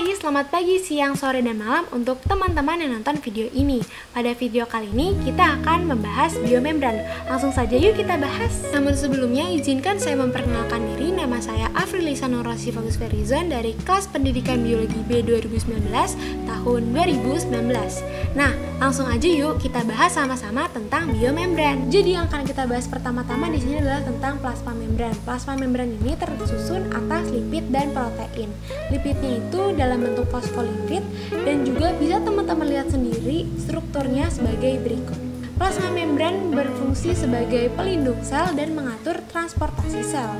Hai, selamat pagi, siang, sore, dan malam untuk teman-teman yang nonton video ini. Pada video kali ini, kita akan membahas biomembran. Langsung saja yuk kita bahas. Namun sebelumnya, izinkan saya memperkenalkan diri. Nama saya Afrilisa Nurrosi Fokus Verizon dari kelas pendidikan biologi B 2019 tahun 2019. Nah, langsung aja yuk kita bahas sama-sama tentang biomembran. Jadi yang akan kita bahas pertama-tama di sini adalah tentang plasma membran. Plasma membran ini tersusun atas lipid dan protein. Lipidnya itu dalam bentuk fosfolipid dan juga bisa teman-teman lihat sendiri strukturnya sebagai berikut. Plasma membran berfungsi sebagai pelindung sel dan mengatur transportasi sel.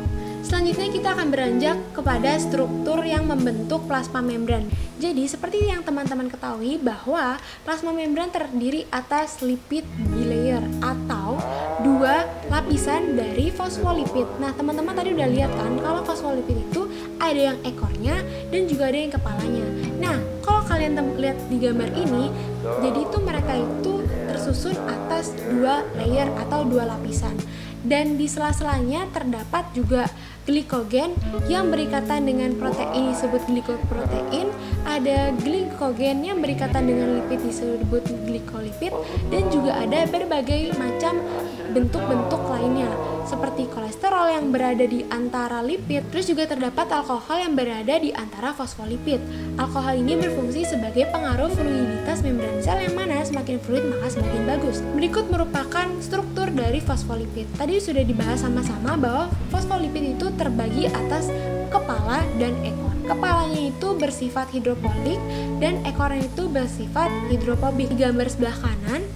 Selanjutnya kita akan beranjak kepada struktur yang membentuk plasma membran. Jadi seperti yang teman-teman ketahui bahwa plasma membran terdiri atas lipid bilayer atau dua lapisan dari fosfolipid. Nah, teman-teman tadi udah lihat kan kalau fosfolipid itu ada yang ekornya dan juga ada yang kepalanya. Nah, kalau kalian lihat di gambar ini, jadi itu mereka itu tersusun atas dua layer atau dua lapisan. Dan di sela-selanya terdapat juga glikogen yang berikatan dengan protein disebut glikoprotein, ada glikogen yang berikatan dengan lipid disebut glikolipid, dan juga ada berbagai macam bentuk-bentuk lainnya seperti kolesterol yang berada di antara lipid, terus juga terdapat alkohol yang berada di antara fosfolipid. Alkohol ini berfungsi sebagai pengaruh fluiditas membran sel yang mana semakin fluid maka semakin bagus. Berikut merupakan struktur dari fosfolipid. Tadi sudah dibahas sama-sama bahwa fosfolipid itu terbagi atas kepala dan ekor. Kepalanya itu bersifat hidropolik dan ekornya itu bersifat hidrofobik. Di gambar sebelah kanan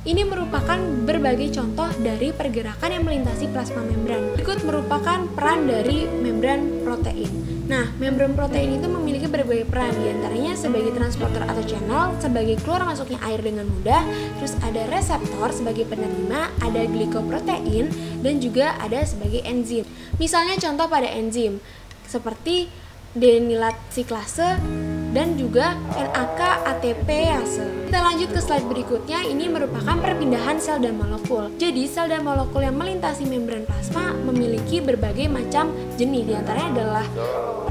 ini merupakan berbagai contoh dari pergerakan yang melintasi plasma membran. Berikut merupakan peran dari membran protein. Nah, membran protein itu memiliki berbagai peran, diantaranya sebagai transporter atau channel, sebagai keluar masuknya air dengan mudah, terus ada reseptor sebagai penerima, ada glikoprotein, dan juga ada sebagai enzim. Misalnya contoh pada enzim, seperti denilat siklase dan juga NAK ATPase. Kita lanjut ke slide berikutnya. Ini merupakan perpindahan sel dan molekul. Jadi sel dan molekul yang melintasi membran plasma memiliki berbagai macam jenis. Di antaranya adalah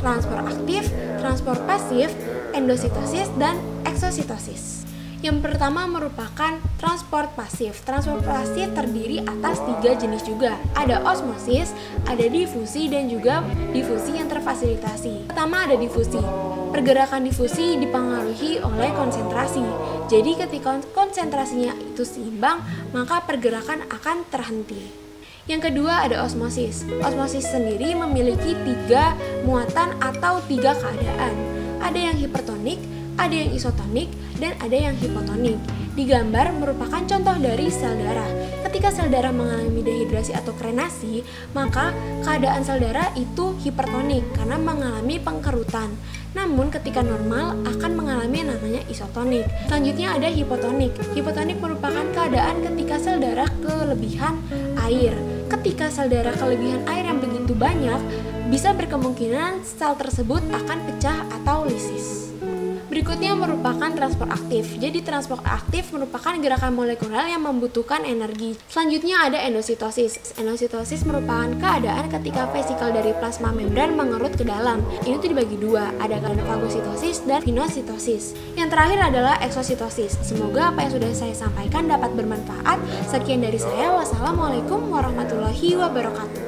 transport aktif, transport pasif, endositosis, dan eksositosis. Yang pertama merupakan transport pasif. Transport pasif terdiri atas 3 jenis juga. Ada osmosis, ada difusi, dan juga difusi yang terfasilitasi. Pertama ada difusi. Pergerakan difusi dipengaruhi oleh konsentrasi. Jadi ketika konsentrasinya itu seimbang, maka pergerakan akan terhenti. Yang kedua ada osmosis. Osmosis sendiri memiliki 3 muatan atau 3 keadaan. Ada yang hipertonik, ada yang isotonik, dan ada yang hipotonik. Di gambar merupakan contoh dari sel darah. Ketika sel darah mengalami dehidrasi atau krenasi, maka keadaan sel darah itu hipertonik karena mengalami pengkerutan. Namun ketika normal akan mengalami yang namanya isotonik. Selanjutnya ada hipotonik. Hipotonik merupakan keadaan ketika sel darah kelebihan air. Ketika sel darah kelebihan air yang begitu banyak, bisa berkemungkinan sel tersebut akan pecah atau lisis. Berikutnya merupakan transport aktif. Jadi transport aktif merupakan gerakan molekuler yang membutuhkan energi. Selanjutnya ada endositosis. Endositosis merupakan keadaan ketika vesikel dari plasma membran mengerut ke dalam. Ini tuh dibagi dua, ada fagositosis dan pinositosis. Yang terakhir adalah eksositosis. Semoga apa yang sudah saya sampaikan dapat bermanfaat. Sekian dari saya. Wassalamualaikum warahmatullahi wabarakatuh.